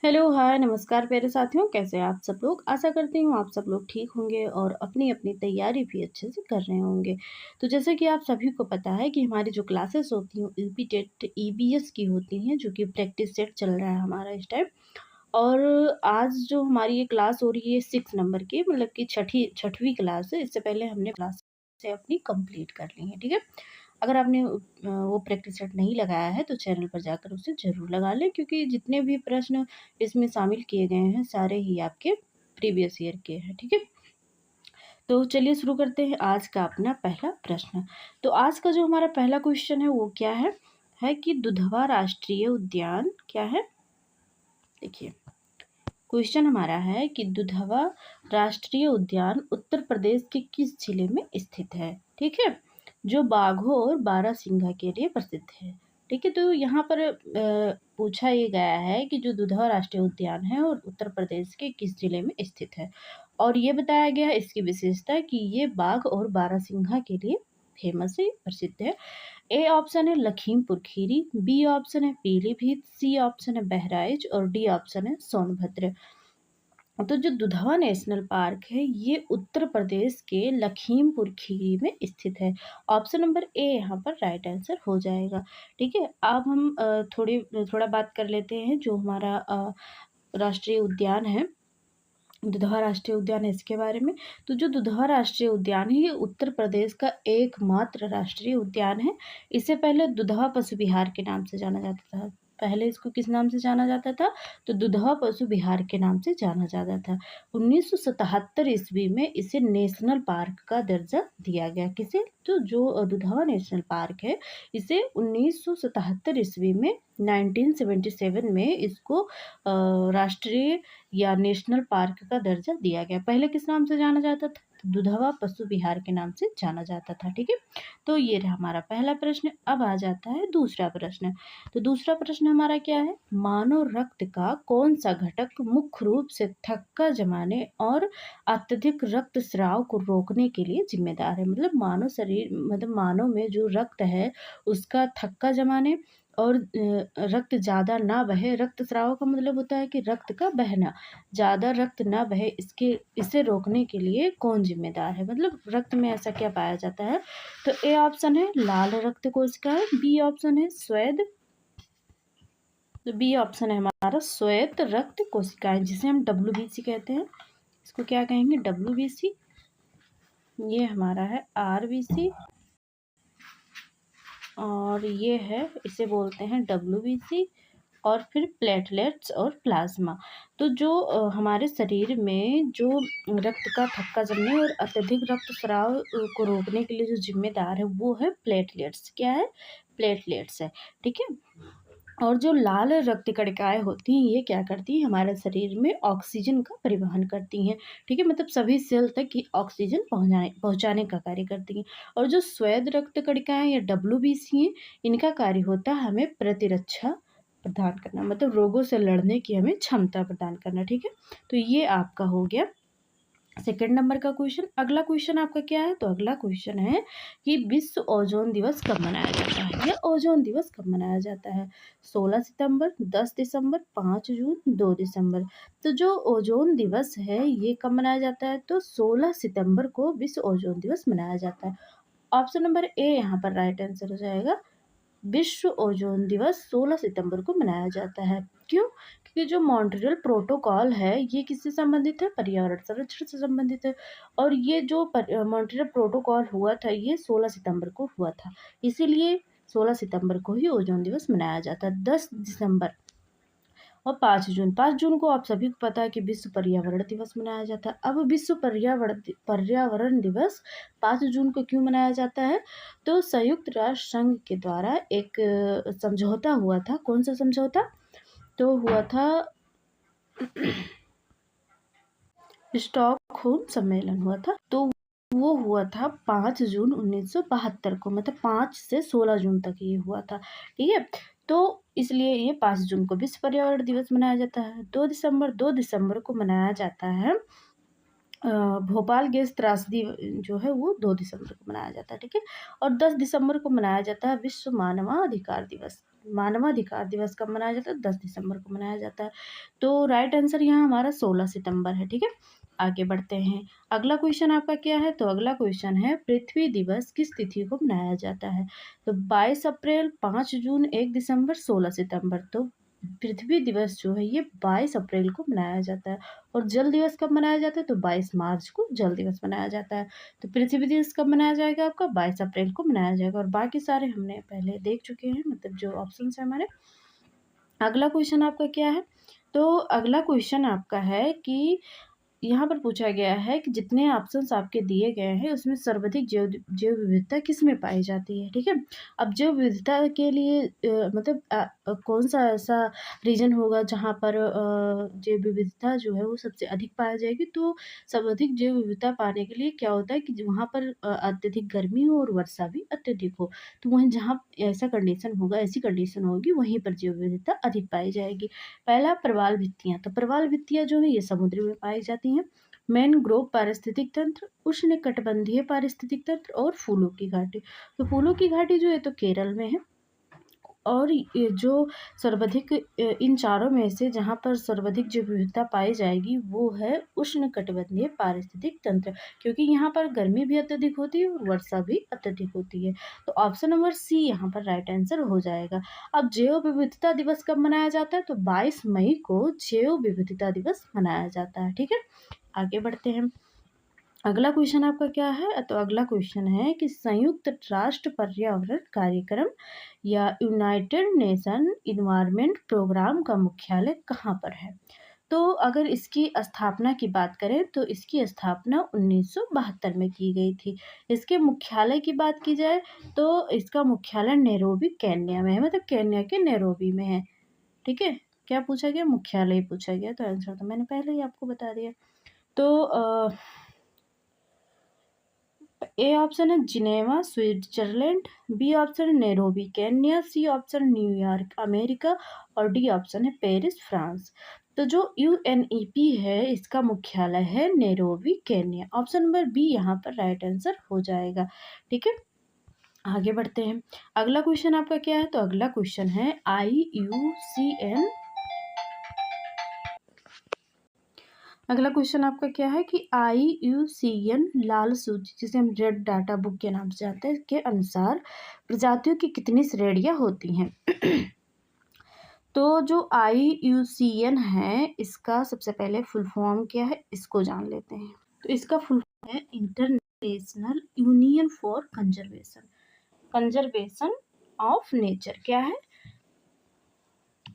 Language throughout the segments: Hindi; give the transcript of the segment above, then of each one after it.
हेलो, हाय, नमस्कार प्यारे साथियों, कैसे हैं आप सब लोग? आशा करती हूँ आप सब लोग ठीक होंगे और अपनी-अपनी तैयारी भी अच्छे से कर रहे होंगे। तो जैसे कि आप सभी को पता है कि हमारी जो क्लासेस होती हैं यूपी टेट ईबीएस की होती हैं, जो कि प्रैक्टिस सेट चल रहा है हमारा इस टाइम। और आज जो हमारी ये क्लास हो रही है 6 नंबर की, मतलब कि छठवीं क्लास है। इससे पहले हमने क्लास से अपनी कंप्लीट कर ली है, ठीक है? अगर आपने वो प्रैक्टिस सेट नहीं लगाया है तो चैनल पर जाकर उसे ज़रूर लगा लें, क्योंकि जितने भी प्रश्न इसमें शामिल किए गए हैं सारे ही आपके प्रीवियस ईयर के हैं, ठीक है? तो चलिए शुरू करते हैं आज का अपना पहला प्रश्न। तो आज का जो हमारा पहला क्वेश्चन है वो क्या है कि दुधवा राष्ट्रीय उद्यान क्या है? देखिए, क्वेश्चन हमारा है कि दुधवा राष्ट्रीय उद्यान उत्तर प्रदेश के किस जिले में स्थित है? ठीक है, जो बाघों और बारहसिंघा के लिए प्रसिद्ध है। ठीक है, तो यहाँ पर पूछा ये गया है कि जो दुधवा राष्ट्रीय उद्यान है और उत्तर प्रदेश के किस जिले में स्थित है, और ये बताया गया है इसकी विशेषता कि ये बाघ और बारहसिंघा के लिए फेमस है, प्रसिद्ध है। ए ऑप्शन है लखीमपुर खीरी, बी ऑप्शन है पीलीभीत, सी ऑप्शन है बहराइच और डी ऑप्शन है सोनभद्र। तो जो दुधवा नेशनल पार्क है ये उत्तर प्रदेश के लखीमपुर खीरी में स्थित है। ऑप्शन नंबर ए यहाँ पर राइट आंसर हो जाएगा। ठीक है, अब हम थोड़ा बात कर लेते हैं जो हमारा राष्ट्रीय उद्यान है, दुधवा राष्ट्रीय उद्यान है, इसके बारे में। तो जो दुधवा राष्ट्रीय उद्यान है ये उत्तर प्रदेश का एकमात्र राष्ट्रीय उद्यान है। इससे पहले दुधवा पशु विहार के नाम से जाना जाता था। पहले इसको किस नाम से जाना जाता था? तो दुधवा पशु विहार के नाम से जाना जाता था। 1977 ईस्वी में इसे नेशनल पार्क का दर्जा दिया गया। किसे? तो जो दुधवा नेशनल पार्क है इसे 1977 ईस्वी में 1977 में इसको राष्ट्रीय या नेशनल पार्क का दर्जा दिया गया। पहले किस नाम से जाना जाता था? दुधवा पशु विहार के नाम से जाना जाता था। ठीक है, तो ये रहा हमारा पहला प्रश्न। अब आ जाता है दूसरा प्रश्न। तो दूसरा प्रश्न हमारा क्या है? मानव रक्त का कौन सा घटक मुख्य रूप से थक्का जमाने और अत्यधिक रक्तस्राव को रोकने के लिए जिम्मेदार है? मतलब मानव में जो रक्त है उसका थक्का जमाने और रक्त ज़्यादा ना बहे, रक्तस्राव का मतलब होता है कि रक्त का बहना, ज़्यादा रक्त ना बहे, इसे रोकने के लिए कौन जिम्मेदार है? मतलब रक्त में ऐसा क्या पाया जाता है? तो ए ऑप्शन है लाल रक्त कोशिकाएं, बी ऑप्शन है श्वेत, तो बी ऑप्शन है हमारा श्वेत रक्त कोशिकाएं, जिसे हम डब्ल्यूबीसी कहते हैं। इसको क्या कहेंगे? डब्ल्यूबीसी। ये हमारा है आरबीसी और ये है, इसे बोलते हैं डब्ल्यूबीसी। और फिर प्लेटलेट्स और प्लाज्मा। तो जो हमारे शरीर में जो रक्त का थक्का जमने और अत्यधिक रक्तस्राव को रोकने के लिए जो जिम्मेदार है वो है प्लेटलेट्स। क्या है? प्लेटलेट्स है। ठीक है, और जो लाल रक्त कणिकाएं होती हैं ये क्या करती हैं? हमारे शरीर में ऑक्सीजन का परिवहन करती हैं। ठीक है, मतलब सभी सेल तक ये ऑक्सीजन पहुंचाने का कार्य करती हैं। और जो श्वेत रक्त कणिकाएं या डब्ल्यूबीसी हैं, इनका कार्य होता है हमें प्रतिरक्षा प्रदान करना, मतलब रोगों से लड़ने की हमें क्षमता प्रदान करना। ठीक है, तो ये आपका हो गया सेकंड नंबर का क्वेश्चन। अगला क्वेश्चन आपका क्या है? तो अगला क्वेश्चन है कि विश्व ओजोन दिवस कब मनाया जाता है, या ओजोन दिवस कब मनाया जाता है? 16 सितंबर, 10 दिसंबर, 5 जून, 2 दिसंबर। तो जो ओजोन दिवस है ये कब मनाया जाता है? तो 16 सितंबर को विश्व ओजोन दिवस मनाया जाता है। ऑप्शन नंबर ए यहाँ पर राइट आंसर हो जाएगा। विश्व ओजोन दिवस 16 सितंबर को मनाया जाता है। क्यों? क्योंकि जो मॉन्ट्रियल प्रोटोकॉल है ये किससे संबंधित है? पर्यावरण संरक्षण से संबंधित है। और ये जो मॉन्ट्रियल प्रोटोकॉल हुआ था ये 16 सितंबर को हुआ था, इसीलिए 16 सितंबर को ही ओजोन दिवस मनाया जाता है। 10 दिसंबर और 5 जून को आप सभी को पता है कि विश्व पर्यावरण दिवस मनाया जाता है। अब विश्व पर्यावरण दिवस 5 जून को क्यों मनाया जाता है? तो संयुक्त राष्ट्र संघ के द्वारा एक समझौता हुआ था। कौन सा समझौता? तो हुआ था स्टॉकहोम सम्मेलन हुआ था। तो वो हुआ था 5 जून 1972 को, मतलब 5 से 16 जून तक ये हुआ था। ठीक है, तो इसलिए ये 5 जून को विश्व पर्यावरण दिवस मनाया जाता है। 2 दिसंबर को मनाया जाता है भोपाल गैस त्रासदी जो है वो 2 दिसंबर को मनाया जाता है, ठीक है? और 10 दिसंबर को मनाया जाता है विश्व मानवाधिकार दिवस। मानवाधिकार दिवस कब मनाया जाता है? 10 दिसंबर को मनाया जाता है। तो राइट आंसर यहाँ हमारा 16 सितंबर है, ठीक है? आगे बढ़ते हैं। अगला क्वेश्चन आपका क्या है? तो अगला क्वेश्चन है पृथ्वी दिवस किस तिथि को मनाया जाता है? तो 22 अप्रैल, 5 जून, 1 दिसंबर, 16 सितंबर। तो पृथ्वी दिवस जो है ये 22 अप्रैल को मनाया जाता है। और जल दिवस कब मनाया जाता है? तो 22 मार्च को जल दिवस मनाया जाता है। तो पृथ्वी दिवस कब मनाया जाएगा आपका? 22 अप्रैल को मनाया जाएगा। और बाकी सारे हमने पहले देख चुके हैं, मतलब जो ऑप्शंस हैं हमारे। अगला क्वेश्चन आपका क्या है? तो अगला क्वेश्चन आपका है कि यहाँ पर पूछा गया है कि जितने ऑप्शंस आपके दिए गए हैं उसमें सर्वाधिक जैव जैव विविधता किस में पाई जाती है, ठीक है? अब जैव विविधता के लिए मतलब कौन सा ऐसा रीजन होगा जहाँ पर जैव विविधता जो है वो सबसे अधिक पाई जाएगी? तो सर्वाधिक जैव विविधता पाने के लिए क्या होता है कि वहाँ पर अत्यधिक गर्मी हो और वर्षा भी अत्यधिक हो। तो वहीं जहाँ ऐसा कंडीशन होगा, ऐसी कंडीशन होगी, वहीं पर जैव विविधता अधिक पाई जाएगी। पहला प्रवाल भित्तियाँ, तो प्रवाल भित्तियाँ जो है ये समुद्र में पाई जाती हैं। मैनग्रोव पारिस्थितिक तंत्र, उष्णकटिबंधीय पारिस्थितिक तंत्र और फूलों की घाटी। तो फूलों की घाटी जो है तो केरल में है। और ये जो सर्वाधिक इन चारों में से जहाँ पर सर्वाधिक जैव विविधता पाई जाएगी वो है उष्णकटिबंधीय पारिस्थितिक तंत्र, क्योंकि यहाँ पर गर्मी भी अत्यधिक होती है और वर्षा भी अत्यधिक होती है। तो ऑप्शन नंबर सी यहाँ पर राइट आंसर हो जाएगा। अब जैव विविधता दिवस कब मनाया जाता है? तो 22 मई को जैव विविधता दिवस मनाया जाता है, ठीक है? आगे बढ़ते हैं। अगला क्वेश्चन आपका क्या है? तो अगला क्वेश्चन है कि संयुक्त राष्ट्र पर्यावरण कार्यक्रम या यूनाइटेड नेशन इन्वायरमेंट प्रोग्राम का मुख्यालय कहाँ पर है? तो अगर इसकी स्थापना की बात करें तो इसकी स्थापना 1972 में की गई थी। इसके मुख्यालय की बात की जाए तो इसका मुख्यालय नैरोबी केन्या में है, मतलब केन्या के नैरोबी में है, ठीक है? क्या पूछा गया? मुख्यालय पूछा गया, तो आंसर तो मैंने पहले ही आपको बता दिया। तो ए ऑप्शन है जिनेवा स्विट्जरलैंड, बी ऑप्शन है Nairobi Kenya, C option New York America और डी ऑप्शन है पेरिस फ्रांस। तो जो यूएनईपी है इसका मुख्यालय है Nairobi Kenya. Option number B यहाँ पर राइट आंसर हो जाएगा, ठीक है? आगे बढ़ते हैं। अगला क्वेश्चन आपका क्या है? तो अगला क्वेश्चन है IUCN। अगला क्वेश्चन आपका क्या है कि IUCN लाल सूची, जिसे हम रेड डाटा बुक के नाम से जानते हैं, के अनुसार प्रजातियों की कितनी श्रेणियां होती हैं? तो जो IUCN है इसका सबसे पहले फुल फॉर्म क्या है इसको जान लेते हैं। तो इसका फुल फॉर्म है international union for conservation, conservation of nature. क्या है?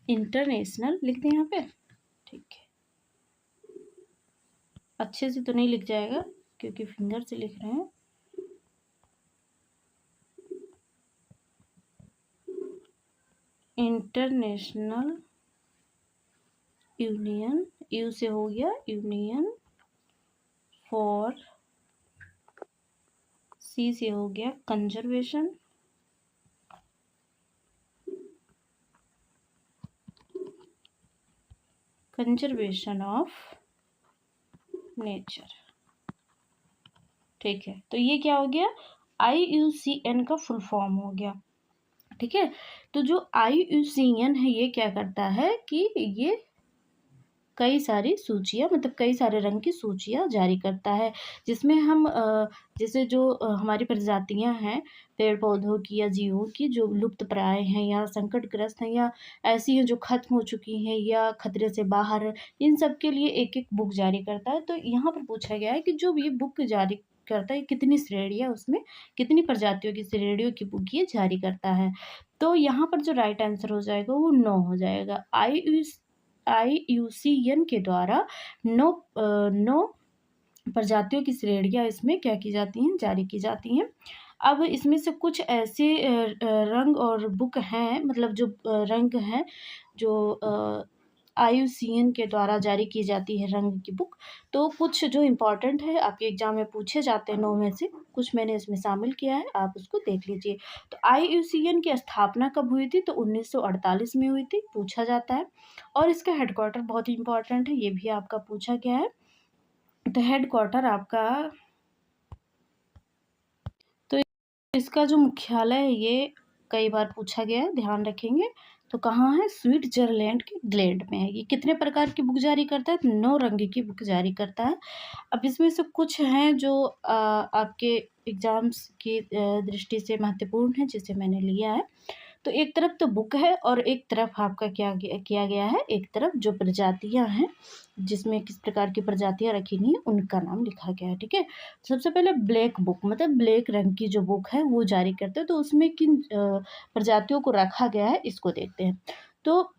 इंटरनेशनल लिख दें यहाँ पे, ठीक है? अच्छे से तो नहीं लिख जाएगा क्योंकि फिंगर से लिख रहे हैं। इंटरनेशनल यूनियन, यू से हो गया यूनियन, फॉर, सी से हो गया कंजर्वेशन, कंजर्वेशन ऑफ नेचर, ठीक है? तो ये क्या हो गया? IUCN का फुल फॉर्म हो गया, ठीक है? तो जो IUCN है ये क्या करता है कि ये कई सारी सूचियाँ, मतलब कई सारे रंग की सूचियाँ जारी करता है, जिसमें हम जैसे जो हमारी प्रजातियाँ हैं पेड़ पौधों की या जीवों की जो लुप्त प्राय हैं या संकटग्रस्त हैं या ऐसी हैं जो खत्म हो चुकी हैं या खतरे से बाहर हैं, इन सब के लिए एक एक बुक जारी करता है। तो यहाँ पर पूछा गया है कि जो ये बुक जारी करता है कितनी श्रेणियाँ, उसमें कितनी प्रजातियों की श्रेणियों की बुक ये जारी करता है? तो यहाँ पर जो राइट आंसर हो जाएगा वो 9 हो जाएगा। IUCN के द्वारा 9 प्रजातियों की श्रेणियाँ इसमें क्या की जाती हैं? जारी की जाती हैं। अब इसमें से कुछ ऐसे रंग और बुक हैं, मतलब जो रंग हैं जो IUCN के द्वारा जारी की जाती है रंग की बुक। तो कुछ जो इम्पोर्टेंट है आपके एग्जाम में पूछे जाते हैं 9 में से, कुछ मैंने इसमें शामिल किया है, आप उसको देख लीजिए। तो IUCN की स्थापना कब हुई थी? तो 1948 में हुई थी, पूछा जाता है। और इसका हेडक्वार्टर बहुत ही इम्पोर्टेंट है, ये भी आपका पूछा गया है। तो हेडक्वार्टर आपका, तो इसका जो मुख्यालय है ये कई बार पूछा गया है, ध्यान रखेंगे। तो कहाँ है? स्विट्जरलैंड के ग्लेड में है। ये कितने प्रकार की बुक जारी करता है? तो 9 रंग की बुक जारी करता है। अब इसमें से कुछ हैं जो आपके एग्ज़ाम्स की दृष्टि से महत्वपूर्ण है, जिसे मैंने लिया है। तो एक तरफ तो बुक है और एक तरफ आपका क्या किया गया है, एक तरफ जो प्रजातियां हैं, जिसमें किस प्रकार की प्रजातियां रखी गई हैं उनका नाम लिखा गया है। ठीक है, सबसे पहले ब्लैक बुक, मतलब ब्लैक रंग की जो बुक है वो जारी करते हैं। तो उसमें किन प्रजातियों को रखा गया है इसको देखते हैं। तो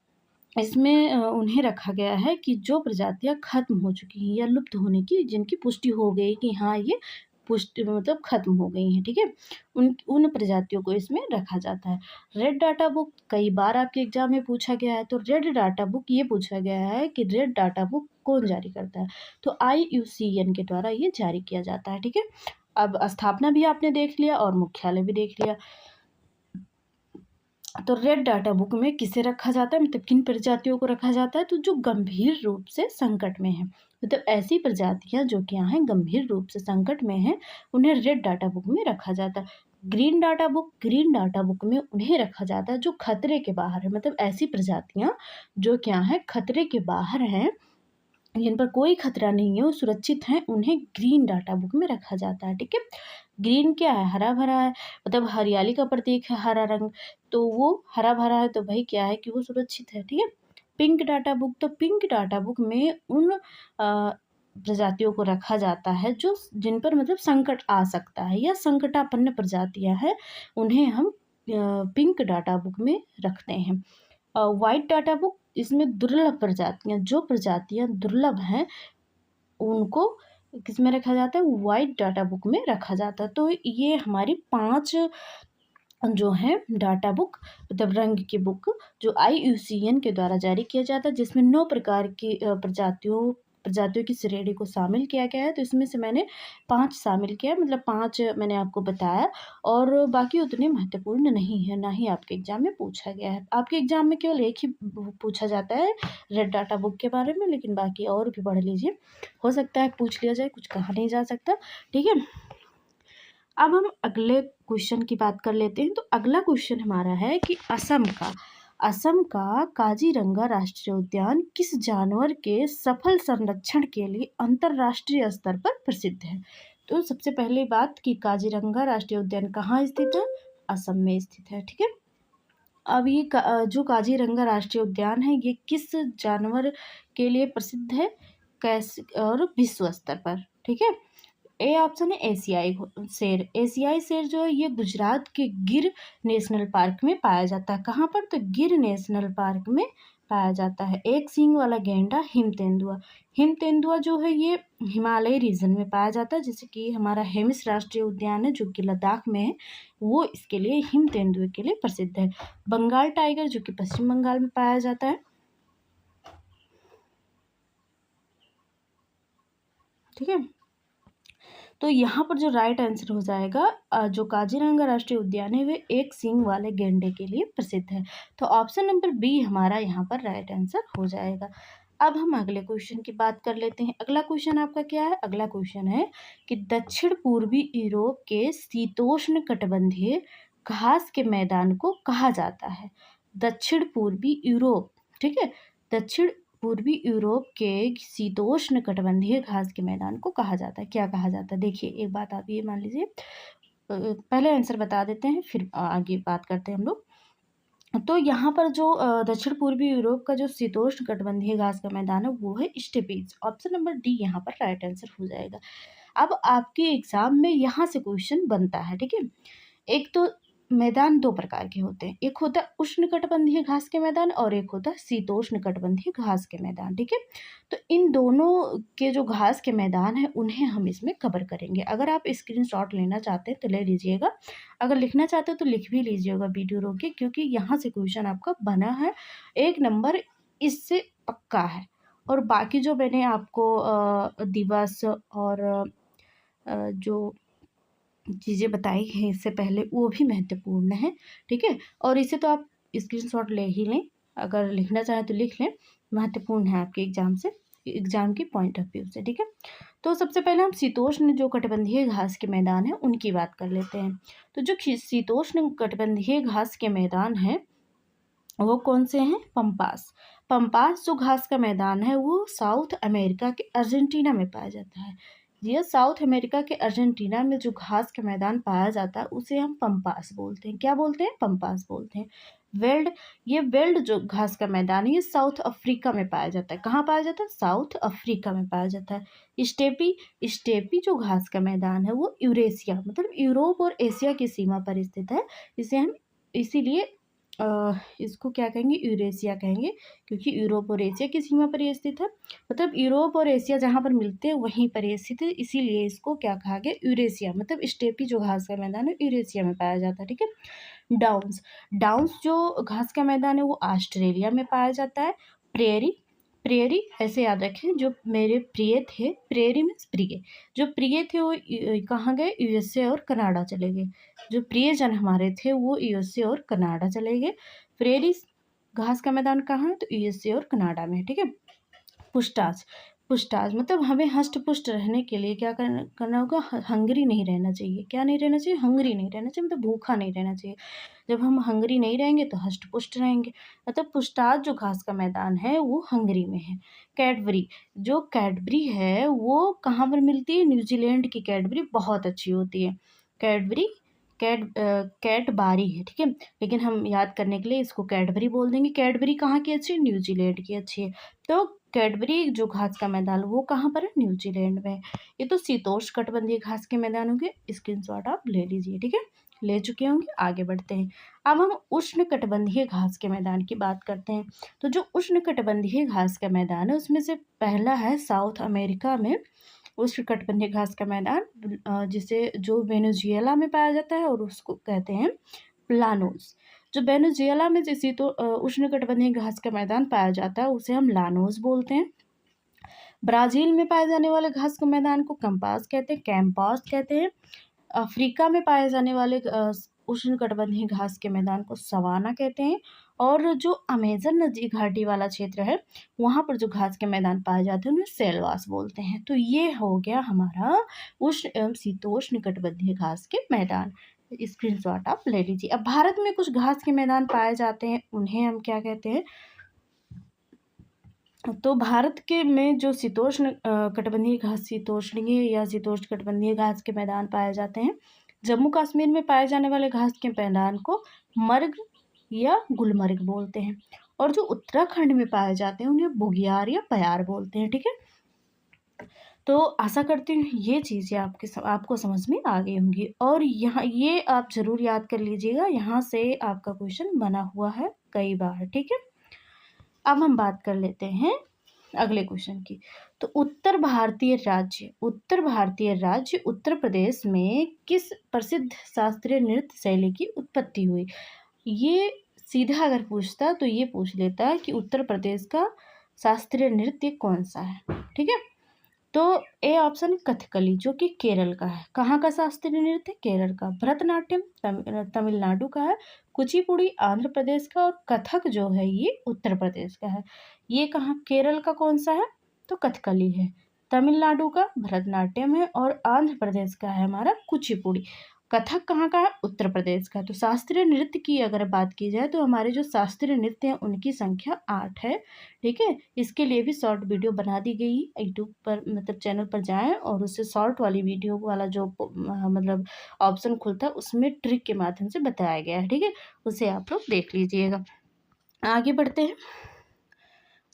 इसमें उन्हें रखा गया है कि जो प्रजातियां खत्म हो चुकी हैं या लुप्त होने की, जिनकी पुष्टि हो गई कि हाँ ये पुष्टि मतलब खत्म हो गई हैं। ठीक है, उन उन प्रजातियों को इसमें रखा जाता है। रेड डाटा बुक कई बार आपके एग्जाम में पूछा गया है। तो रेड डाटा बुक ये पूछा गया है कि रेड डाटा बुक कौन जारी करता है? तो IUCN के द्वारा ये जारी किया जाता है। ठीक है, अब स्थापना भी आपने देख लिया और मुख्यालय भी देख लिया। तो रेड डाटा बुक में किसे रखा जाता है, मतलब किन प्रजातियों को रखा जाता है? तो जो गंभीर रूप से संकट में है, मतलब ऐसी प्रजातियां जो क्या हैं, गंभीर रूप से संकट में हैं, उन्हें रेड डाटा बुक में रखा जाता है। ग्रीन डाटा बुक में उन्हें रखा जाता है जो खतरे के बाहर है, मतलब ऐसी प्रजातियां जो क्या है, खतरे के बाहर हैं, जिन पर कोई खतरा नहीं है, वो सुरक्षित हैं, उन्हें ग्रीन डाटा बुक में रखा जाता है। ठीक है, ग्रीन क्या है? हरा भरा है, मतलब हरियाली का प्रतीक है हरा रंग, तो वो हरा भरा है, तो भाई क्या है कि वो सुरक्षित है। ठीक है, पिंक डाटा बुक, तो पिंक डाटा बुक में उन प्रजातियों को रखा जाता है जो जिन पर मतलब संकट आ सकता है या संकटापन्न प्रजातियां हैं, उन्हें हम पिंक डाटा बुक में रखते हैं। वाइट डाटा बुक, इसमें दुर्लभ प्रजातियां, जो प्रजातियां दुर्लभ हैं उनको किस में रखा जाता है? वाइट डाटा बुक में रखा जाता है। तो ये हमारी 5 जो है डाटा बुक, मतलब रंग की बुक, जो IUCN के द्वारा जारी किया जाता है, जिसमें 9 प्रकार की प्रजातियों की श्रेणी को शामिल किया गया है। तो इसमें से मैंने 5 शामिल किया, मतलब 5 मैंने आपको बताया, और बाकी उतने महत्वपूर्ण नहीं है, ना ही आपके एग्जाम में पूछा गया है। आपके एग्जाम में केवल एक ही पूछा जाता है रेड डाटा बुक के बारे में, लेकिन बाकी और भी पढ़ लीजिए, हो सकता है पूछ लिया जाए, कुछ कहा नहीं जा सकता। ठीक है, अब हम अगले क्वेश्चन की बात कर लेते हैं। तो अगला क्वेश्चन हमारा है कि असम का काजीरंगा राष्ट्रीय उद्यान किस जानवर के सफल संरक्षण के लिए अंतर्राष्ट्रीय स्तर पर प्रसिद्ध है? तो सबसे पहली बात कि काजीरंगा राष्ट्रीय उद्यान कहाँ स्थित है? असम में स्थित है। ठीक है, अब ये जो काजीरंगा राष्ट्रीय उद्यान है ये किस जानवर के लिए प्रसिद्ध है, कैसे और विश्व स्तर पर? ठीक है, ए ऑप्शन है एशियाई शेर। एशियाई शेर जो है ये गुजरात के गिर नेशनल पार्क में पाया जाता है। कहाँ पर? तो गिर नेशनल पार्क में पाया जाता है। एक सींग वाला गैंडा हिम तेंदुआ, हिम तेंदुआ जो है ये हिमालय रीजन में पाया जाता है, जैसे कि हमारा हेमिस राष्ट्रीय उद्यान है जो कि लद्दाख में है, वो इसके लिए हिम तेंदुए के लिए प्रसिद्ध है। बंगाल टाइगर जो कि पश्चिम बंगाल में पाया जाता है। ठीक है, तो यहाँ पर जो राइट आंसर हो जाएगा, जो काजीरंगा राष्ट्रीय उद्यान है वे एक सींग वाले गैंडे के लिए प्रसिद्ध है। तो ऑप्शन नंबर बी हमारा यहाँ पर राइट आंसर हो जाएगा। अब हम अगले क्वेश्चन की बात कर लेते हैं। अगला क्वेश्चन आपका क्या है? अगला क्वेश्चन है कि दक्षिण पूर्वी यूरोप के शीतोष्ण कटिबंधीय घास के मैदान को कहा जाता है? दक्षिण पूर्वी यूरोप, ठीक है, दक्षिण पूर्वी यूरोप के शीतोष्ण कटिबंधीय घास के मैदान को कहा जाता है। क्या कहा जाता है? देखिए, एक बात आप ये मान लीजिए, पहले आंसर बता देते हैं फिर आगे बात करते हैं हम लोग। तो यहाँ पर जो दक्षिण पूर्वी यूरोप का जो शीतोष्ण कटिबंधीय घास का मैदान है वो है स्टेपीज। ऑप्शन नंबर डी यहाँ पर राइट आंसर हो जाएगा। अब आपके एग्जाम में यहाँ से क्वेश्चन बनता है। ठीक है, एक तो मैदान 2 प्रकार के होते हैं, एक होता है उष्णकटिबंधीय घास के मैदान और एक होता है शीतोष्ण कटिबंधीय घास के मैदान। ठीक है, तो इन दोनों के जो घास के मैदान है उन्हें हम इसमें कवर करेंगे। अगर आप स्क्रीनशॉट लेना चाहते हैं तो ले लीजिएगा, अगर लिखना चाहते हो तो लिख भी लीजिएगा वीडियो रोक के, क्योंकि यहाँ से क्वेश्चन आपका बना है, 1 नंबर इससे पक्का है। और बाकी जो मैंने आपको दिवस और जो चीज़ें बताई हैं इससे पहले वो भी महत्वपूर्ण है। ठीक है, और इसे तो आप स्क्रीनशॉट ले ही लें, अगर लिखना चाहें तो लिख लें, महत्वपूर्ण है आपके एग्जाम से एग्जाम की पॉइंट ऑफ व्यू से, ठीक है। तो सबसे पहले हम शीतोष्ण जो कटिबंधीय घास के मैदान हैं उनकी बात कर लेते हैं। तो जो शीतोष्ण कटिबंधीय घास के मैदान हैं वो कौन से हैं? पंपास। पंपास जो घास का मैदान है वो साउथ अमेरिका के अर्जेंटीना में पाया जाता है। ये साउथ अमेरिका के अर्जेंटीना में जो घास का मैदान पाया जाता है उसे हम पंपास बोलते हैं। क्या बोलते हैं? पंपास बोलते हैं। वेल्ड जो घास का मैदान है ये साउथ अफ्रीका में पाया जाता है। कहाँ पाया जाता है? साउथ अफ्रीका में पाया जाता है। स्टेपी जो घास का मैदान है वो यूरेशिया मतलब यूरोप और एशिया की सीमा पर स्थित है। इसे हम इसीलिए इसको क्या कहेंगे? यूरेशिया कहेंगे, क्योंकि यूरोप और एशिया की सीमा पर ये स्थित है। मतलब यूरोप और एशिया जहाँ पर मिलते हैं वहीं पर ये स्थित है, इसीलिए इसको क्या कहा गया? यूरेशिया। मतलब स्टेपी जो घास का मैदान है यूरेशिया में पाया जाता है, ठीक है। डाउन्स जो घास का मैदान है वो ऑस्ट्रेलिया में पाया जाता है। प्रेरी ऐसे याद रखें, जो मेरे प्रिय थे, प्रेरी मीन्स प्रिय, जो प्रिय थे वो कहाँ गए? यूएसए और कनाडा चले गए। जो प्रियजन हमारे थे वो यूएसए और कनाडा चले गए। प्रेरी घास का मैदान कहाँ है? तो यूएसए और कनाडा में, ठीक है। पुष्टाज मतलब हमें हष्ट पुष्ट रहने के लिए क्या करना होगा? हंगरी नहीं रहना चाहिए। क्या नहीं रहना चाहिए? हंगरी नहीं रहना चाहिए, मतलब भूखा नहीं रहना चाहिए। जब हम हंगरी नहीं रहेंगे तो हष्ट पुष्ट रहेंगे। मतलब पुष्टाज जो घास का मैदान है वो हंगरी में है। कैडबरी है वो कहाँ पर मिलती है? न्यूजीलैंड की कैडबरी बहुत अच्छी होती है। कैटबारी है, ठीक है, लेकिन हम याद करने के लिए इसको कैडबरी बोल देंगे। कैडबरी कहाँ की अच्छी है? न्यूजीलैंड की अच्छी है। तो कैडबरी जो घास का मैदान वो कहाँ पर है? न्यूजीलैंड में। ये तो शीतोष्ण कटिबंधीय घास के मैदान होंगे, स्क्रीनशॉट आप ले लीजिए, ठीक है। ले चुके होंगे, आगे बढ़ते हैं। अब हम उष्ण कटिबंधीय घास के मैदान की बात करते हैं। तो जो उष्ण कटिबंधीय घास का मैदान है उसमें से पहला है साउथ अमेरिका में उष्णकटिबंधीय घास का मैदान, जिसे जो वेनेजुएला में पाया जाता है और उसको कहते हैं लानोस। जो वेनेजुएला में जैसे तो उष्णकटिबंधीय घास का मैदान पाया जाता है उसे हम लानोस बोलते हैं। ब्राज़ील में पाए जाने वाले घास के मैदान को कैंपास कहते हैं। अफ्रीका में पाए जाने वाले उष्णकटिबंधीय घास के मैदान को सवाना कहते हैं। और जो अमेजन नदी घाटी वाला क्षेत्र है वहाँ पर जो घास के मैदान पाए जाते हैं उन्हें सेलवास बोलते हैं। तो ये हो गया हमारा उष्ण एवं शीतोष्ण कटिबंधीय घास के मैदान। स्क्रीनशॉट आप ले लीजिए। अब भारत में कुछ घास के मैदान पाए जाते हैं उन्हें हम क्या कहते हैं? तो भारत के में जो कटिबंधीय घास शीतोष्णीय या शीतोष्ण कटिबंधीय घास के मैदान पाए जाते हैं। जम्मू कश्मीर में पाए जाने वाले घास के मैदान को मर्ग या गुलमर्ग बोलते हैं। और जो उत्तराखंड में पाए जाते हैं उन्हें बुग्याल या प्यार बोलते हैं, ठीक है। तो आशा करती हूँ ये चीज़ें आपको समझ में आ गई होंगी। और यहाँ ये आप ज़रूर याद कर लीजिएगा, यहाँ से आपका क्वेश्चन बना हुआ है कई बार, ठीक है। अब हम बात कर लेते हैं अगले क्वेश्चन की। तो उत्तर भारतीय राज्य उत्तर प्रदेश में किस प्रसिद्ध शास्त्रीय नृत्य शैली की उत्पत्ति हुई? ये सीधा अगर पूछता तो ये पूछ लेता है कि उत्तर प्रदेश का शास्त्रीय नृत्य कौन सा है, ठीक है। तो ए ऑप्शन कथकली जो कि केरल का है। कहाँ का शास्त्रीय नृत्य? केरल का। भरतनाट्यम तमिलनाडु का है। कुचिपुड़ी आंध्र प्रदेश का। और कथक जो है ये उत्तर प्रदेश का है। ये कहाँ? केरल का कौन सा है? तो कथकली है। तमिलनाडु का भरतनाट्यम है और आंध्र प्रदेश का है हमारा कुचिपुड़ी। कथक कहाँ का है? उत्तर प्रदेश का। तो शास्त्रीय नृत्य की अगर बात की जाए तो हमारे जो शास्त्रीय नृत्य हैं उनकी संख्या 8 है, ठीक है। इसके लिए भी शॉर्ट वीडियो बना दी गई यूट्यूब पर, मतलब चैनल पर जाएं और उससे शॉर्ट वाली वीडियो वाला जो मतलब ऑप्शन खुलता है उसमें ट्रिक के माध्यम से बताया गया है, ठीक है। उसे आप लोग देख लीजिएगा। आगे बढ़ते हैं।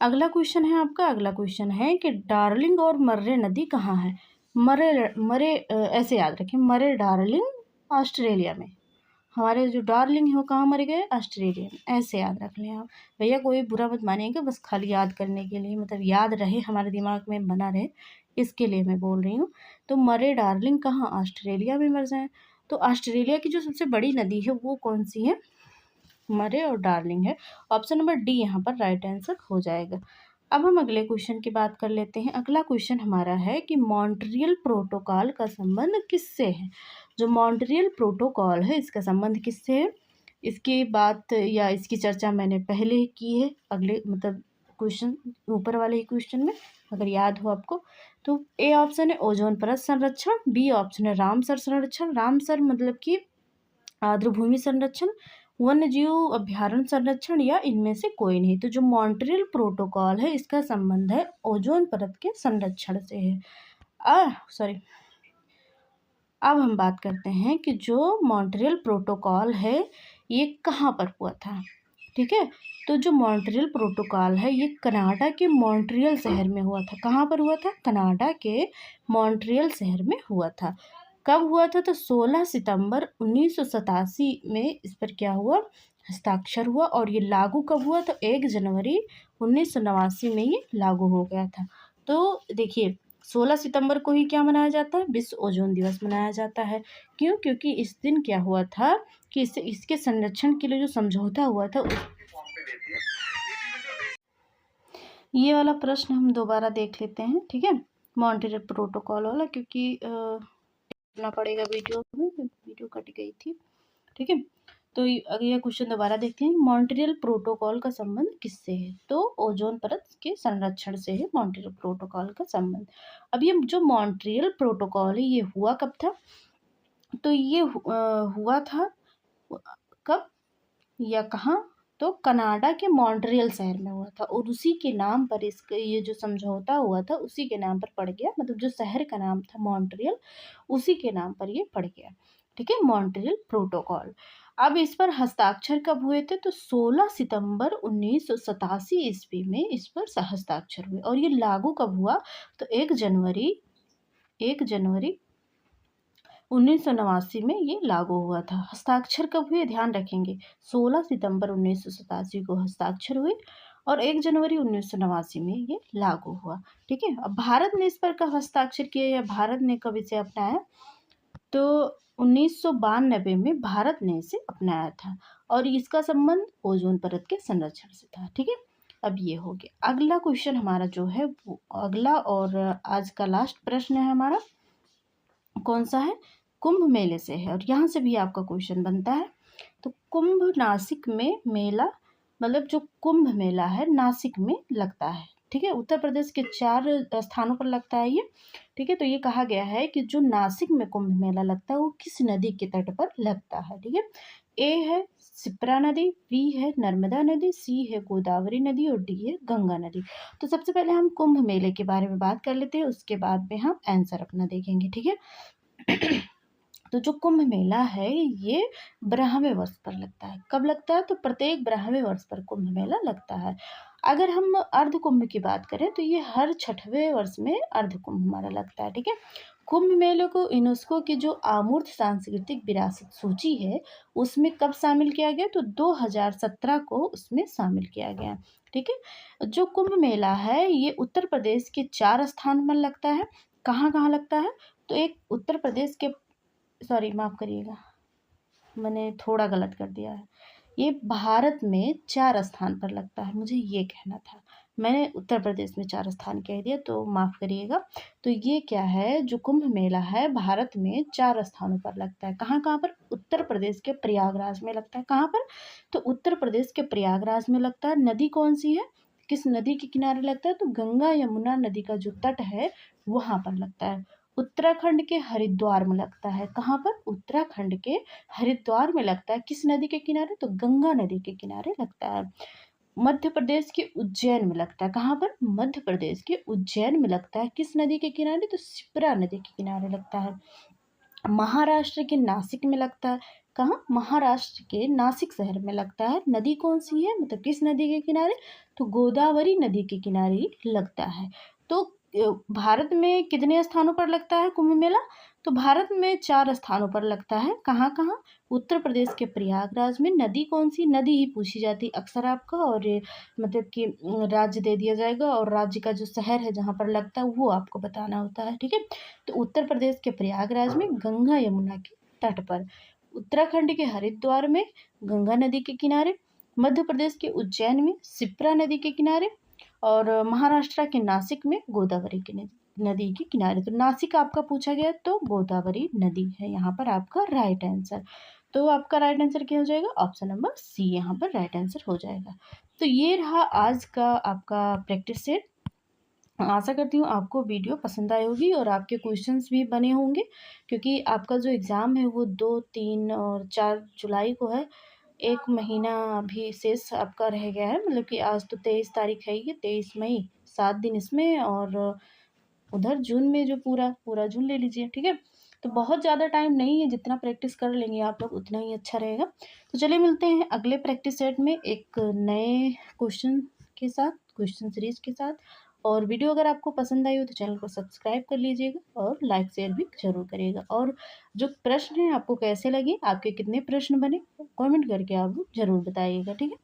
अगला क्वेश्चन है आपका। अगला क्वेश्चन है कि डार्लिंग और मर्रे नदी कहाँ है? ऐसे याद रखें, मरे डार्लिंग ऑस्ट्रेलिया में। हमारे जो डार्लिंग है वो कहाँ मरे गए? ऑस्ट्रेलिया में। ऐसे याद रख लें आप। भैया कोई बुरा मत मानिएगा, बस खाली याद करने के लिए, मतलब याद रहे, हमारे दिमाग में बना रहे, इसके लिए मैं बोल रही हूँ। तो मरे डार्लिंग कहाँ? ऑस्ट्रेलिया में मर जाए। तो ऑस्ट्रेलिया की जो सबसे बड़ी नदी है वो कौन सी है? मरे और डार्लिंग है। ऑप्शन नंबर डी यहाँ पर राइट आंसर हो जाएगा। अब हम अगले क्वेश्चन की बात कर लेते हैं। अगला क्वेश्चन हमारा है कि मॉन्ट्रियल प्रोटोकॉल का संबंध किससे है? जो मॉन्ट्रियल प्रोटोकॉल है इसका संबंध किससे है? इसकी बात या इसकी चर्चा मैंने पहले ही की है, अगले मतलब क्वेश्चन ऊपर वाले ही क्वेश्चन में। अगर याद हो आपको। तो ए ऑप्शन है ओजोन परत संरक्षण, बी ऑप्शन है रामसर संरक्षण, रामसर मतलब कि आर्द्रभूमि संरक्षण, वन्यजीव अभ्यारण्य संरक्षण, या इनमें से कोई नहीं। तो जो मॉन्ट्रियल प्रोटोकॉल है इसका संबंध है ओजोन परत के संरक्षण से है। सॉरी, अब हम बात करते हैं कि जो मॉन्ट्रियल प्रोटोकॉल है ये कहाँ पर हुआ था। ठीक है, तो जो मॉन्ट्रियल प्रोटोकॉल है ये कनाडा के मॉन्ट्रियल शहर में हुआ था। कहाँ पर हुआ था? कनाडा के मॉन्ट्रियल शहर में हुआ था। कब हुआ था? तो 16 सितंबर 1987 में इस पर क्या हुआ? हस्ताक्षर हुआ। और ये लागू कब हुआ? तो 1 जनवरी 1989 में ये लागू हो गया था। तो देखिए 16 सितंबर को ही क्या मनाया जाता है? विश्व ओजोन दिवस मनाया जाता है। क्यों? क्योंकि इस दिन क्या हुआ था कि इसके संरक्षण के लिए जो समझौता हुआ था ये वाला प्रश्न हम दोबारा देख लेते हैं। ठीक है, मॉन्ट्रियल प्रोटोकॉल वाला, क्योंकि देखना पड़ेगा वीडियो में, वीडियो कट गई थी। ठीक है, तो ये क्वेश्चन दोबारा देखते हैं। मॉन्ट्रियल प्रोटोकॉल का संबंध किससे है? तो ओजोन परत के संरक्षण से है मॉन्ट्रियल प्रोटोकॉल का संबंध। अब ये जो मॉन्ट्रियल प्रोटोकॉल है ये हुआ कब था? तो ये हुआ था कब या कहाँ? तो कनाडा के मॉन्ट्रियल शहर में हुआ था, और उसी के नाम पर इसका ये जो समझौता हुआ था उसी के नाम पर पड़ गया। मतलब जो शहर का नाम था मॉन्ट्रियल, उसी के नाम पर ये पड़ गया। ठीक है, मॉन्ट्रियल प्रोटोकॉल। अब इस पर हस्ताक्षर कब हुए थे? तो 16 सितंबर 1987 ईस्वी में इस पर हस्ताक्षर हुए। और ये लागू कब हुआ? तो 1 जनवरी 1989 में ये लागू हुआ था। हस्ताक्षर कब हुए? ध्यान रखेंगे, 16 सितंबर 1987 को हस्ताक्षर हुए और 1 जनवरी 1989 में ये लागू हुआ। ठीक है, अब भारत ने इस पर कब हस्ताक्षर किया या भारत ने कब इसे अपनाया? तो 1992 में भारत ने इसे अपनाया था, और इसका संबंध ओजोन परत के संरक्षण से था। ठीक है, अब ये हो गया। अगला क्वेश्चन हमारा जो है वो अगला और आज का लास्ट प्रश्न है हमारा, कौन सा है? कुंभ मेले से है, और यहाँ से भी आपका क्वेश्चन बनता है। तो कुंभ नासिक में मेला, मतलब जो कुंभ मेला है नासिक में लगता है। ठीक है, उत्तर प्रदेश के 4 स्थानों पर लगता है ये। ठीक है, तो ये कहा गया है कि जो नासिक में कुंभ मेला लगता है वो किस नदी के तट पर लगता है। ठीक है, ए है शिप्रा नदी, बी है नर्मदा नदी, सी है गोदावरी नदी, और डी है गंगा नदी। तो सबसे पहले हम कुंभ मेले के बारे में बात कर लेते हैं, उसके बाद में हम आंसर अपना देखेंगे। ठीक है, तो जो कुंभ मेला है ये 12वें वर्ष पर लगता है। कब लगता है? तो प्रत्येक 12वें वर्ष पर कुंभ मेला लगता है। अगर हम अर्ध कुंभ की बात करें तो ये हर 6वें वर्ष में अर्ध कुंभ हमारा लगता है। ठीक है, कुंभ मेले को यूनेस्को की जो अमूर्त सांस्कृतिक विरासत सूची है उसमें कब शामिल किया गया? तो 2017 को उसमें शामिल किया गया। ठीक है, जो कुंभ मेला है ये उत्तर प्रदेश के 4 स्थान पर लगता है। कहाँ कहाँ लगता है? तो एक उत्तर प्रदेश के, सॉरी माफ़ करिएगा, मैंने थोड़ा गलत कर दिया है। ये भारत में 4 स्थान पर लगता है, मुझे ये कहना था। मैंने उत्तर प्रदेश में 4 स्थान कह दिया, तो माफ़ करिएगा। तो ये क्या है, जो कुंभ मेला है भारत में 4 स्थानों पर लगता है। कहाँ कहाँ पर? उत्तर प्रदेश के प्रयागराज में लगता है। कहाँ पर? तो उत्तर प्रदेश के प्रयागराज में लगता है। नदी कौन सी है? किस नदी के किनारे लगता है? तो गंगा यमुना नदी का जो तट है वहाँ पर लगता है। उत्तराखंड के हरिद्वार में लगता है। कहाँ पर? उत्तराखंड के हरिद्वार में लगता है। किस नदी के किनारे? तो गंगा नदी के किनारे लगता है। मध्य प्रदेश के उज्जैन में लगता है। कहाँ पर? मध्य प्रदेश के उज्जैन में लगता है। किस नदी के किनारे? तो शिप्रा नदी के किनारे लगता है। महाराष्ट्र के नासिक में लगता है। कहाँ? महाराष्ट्र के नासिक शहर में लगता है। नदी कौन सी है? मतलब किस नदी के किनारे? तो गोदावरी नदी के किनारे लगता है। तो भारत में कितने स्थानों पर लगता है कुंभ मेला? तो भारत में 4 स्थानों पर लगता है। कहाँ कहाँ? उत्तर प्रदेश के प्रयागराज में। नदी कौन सी? नदी ही पूछी जाती अक्सर आपका, और मतलब कि राज्य दे दिया जाएगा, और राज्य का जो शहर है जहाँ पर लगता है वो आपको बताना होता है। ठीक है, तो उत्तर प्रदेश के प्रयागराज में, गंगा यमुना के तट पर। उत्तराखंड के हरिद्वार में, गंगा नदी के किनारे। मध्य प्रदेश के उज्जैन में शिप्रा नदी के किनारे, और महाराष्ट्र के नासिक में गोदावरी के नदी के किनारे। तो नासिक आपका पूछा गया तो गोदावरी नदी है यहाँ पर आपका राइट आंसर। तो आपका राइट आंसर क्या हो जाएगा? ऑप्शन नंबर सी यहाँ पर राइट आंसर हो जाएगा। तो ये रहा आज का आपका प्रैक्टिस सेट। आशा करती हूँ आपको वीडियो पसंद आई होगी और आपके क्वेश्चंस भी बने होंगे, क्योंकि आपका जो एग्ज़ाम है वो 2, 3 और 4 जुलाई को है। 1 महीना अभी शेष आपका रह गया है, मतलब कि आज तो 23 तारीख है, ये 23 मई, 7 दिन इसमें और उधर जून में जो पूरा जून ले लीजिए, ठीक है? तो बहुत ज़्यादा टाइम नहीं है, जितना प्रैक्टिस कर लेंगे आप लोग उतना ही अच्छा रहेगा। तो चलिए मिलते हैं अगले प्रैक्टिस सेट में एक नए क्वेश्चन के साथ, क्वेश्चन सीरीज़ के साथ। और वीडियो अगर आपको पसंद आई हो तो चैनल को सब्सक्राइब कर लीजिएगा और लाइक शेयर भी ज़रूर करिएगा। और जो प्रश्न हैं आपको कैसे लगे, आपके कितने प्रश्न बने, कमेंट करके आप ज़रूर बताइएगा, ठीक है?